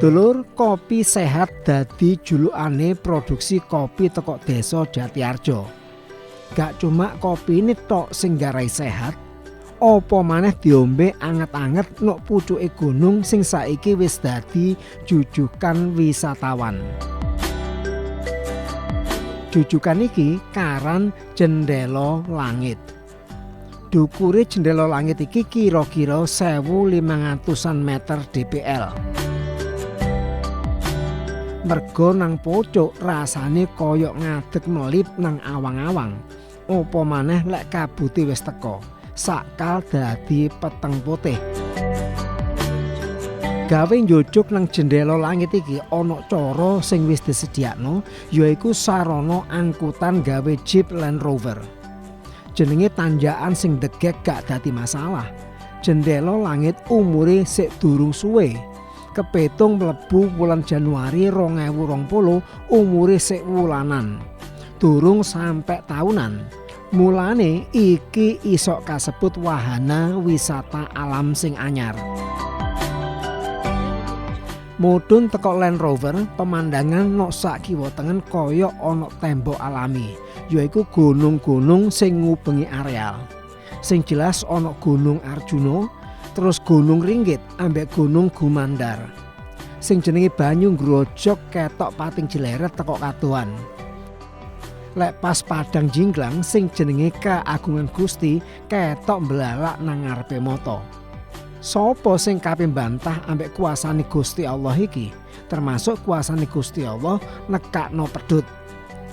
Dulur, kopi sehat dadi julukane produksi kopi teko desa Jatiarjo. Gak cuma kopi ini tok sing garai sehat, apa maneh diombe anget-anget nok pucuke gunung sing saiki wis dadi jujukan wisatawan. Jujukan iki karan Jendela Langit. Dukure Jendela Langit iki kira-kira 1500-an meter DPL. Mergo nang pucuk rasane koyok ngadeg melip nang awang-awang. Apa maneh lek kabute wis teko, sakal dadi peteng putih. Gawe njujuk nang Jendela Langit iki ana cara sing wis disediakno, yaiku sarana angkutan gawe Jeep Land Rover. Jenenge tanjakan sing degek gak dadi masalah. Jendela Langit umure sik durung suwe. Kepetung mlebu wulan Januari 2020 umure sik wulanan. Durung sampe tahunan. Mulane iki iso kasebut wahana wisata alam sing anyar. Mudhun teko Land Rover, pemandangan nok sak kiwa tengen kaya ana tembok alami, yaiku gunung-gunung sing ngubengi areal. Sing jelas ana Gunung Arjuna, terus Gunung Ringgit ambek Gunung Gumandar. Sing jenenge banyu ngrojok ketok pating jleret teko kadohan. Lek pas Padang Jingklang sing jenenge Keagungan Gusti ketok mblalak nang ngarepe moto. Sopo sing kape bantah ambek kuasane Gusti Allah iki, termasuk kuasane Gusti Allah nekakno pedhut.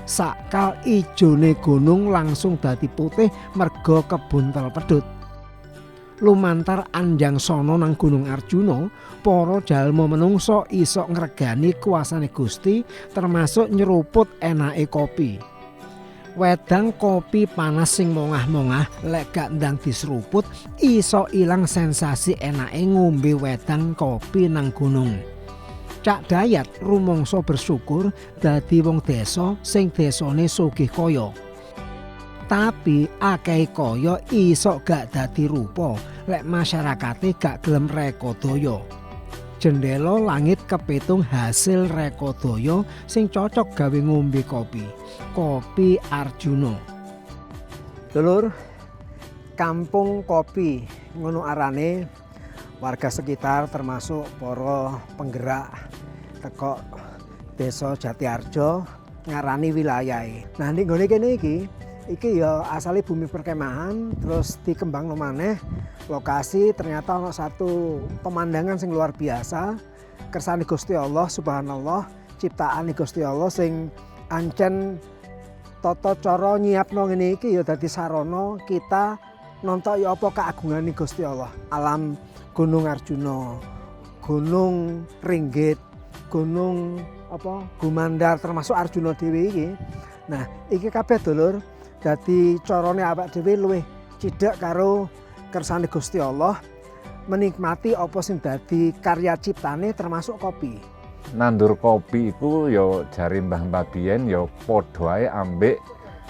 Sakal ijone gunung langsung dadi putih merga kebuntel pedhut. Lumantar anjang sono nang Gunung Arjuna, para jalma menungso iso ngregani kuasane Gusti, termasuk nyeruput enake kopi. Wedang kopi panas sing mongah-mongah lek gak ndang diseruput iso ilang sensasi enake ngombe wedang kopi nang gunung. Cak Dayat rumangsa bersyukur dadi wong desa sing desane sugih kaya. Tapi akeh kaya iso gak dadi rupa lek masyarakate gak gelem reka daya. Jendela Langit kepitung hasil reka daya sing cocok gawe ngombe kopi. Kopi Arjuna. Dulur, kampung kopi ngono arane. Warga sekitar termasuk para penggerak teko desa Jatiarjo ngarani wilayahe. Nah ning gone kene iki ya asale bumi perkemahan, terus dikembangno maneh. Lokasi ternyata ono satu pemandangan sing luar biasa. Kersane Gusti Allah, subhanallah, ciptaan Gusti Allah sing ancen tata cara nyiapno ngene iki ya dadi sarana kita nonton ya apa keagungane Gusti Allah. Alam Gunung Arjuna, Gunung Ringgit, Gunung Gumandar termasuk Arjuna dhewe iki. Nah, iki kabeh dulur dadi carane awak dhewe luwih cidhek karo kersane Gusti Allah, menikmati apa sing dadi karya ciptane termasuk kopi. Nandur kopi iku ya jari mbah-mbah biyen ya padha ae ambek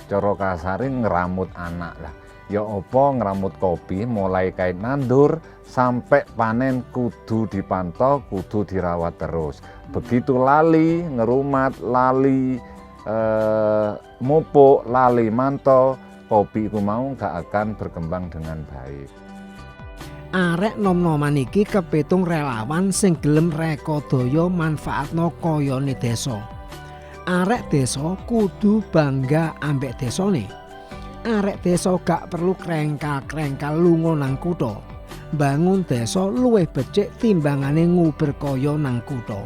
cara kasare ngramut anak lah. Ya apa ngramut kopi mulai kait nandur sampai panen kudu dipantau, kudu dirawat terus. Begitu lali ngerumat, lali mupuk, lali mantau, kopi iku mau gak akan berkembang dengan baik. Arek nom-noman iki kepitung relawan sing gelem reka daya manfaatno kayane desa. Arek desa kudu bangga ambek desane. Arek desa gak perlu krengkal-krengkal lunga nang kutha. Bangun desa luwih becik timbangane nguber kaya nang kutha.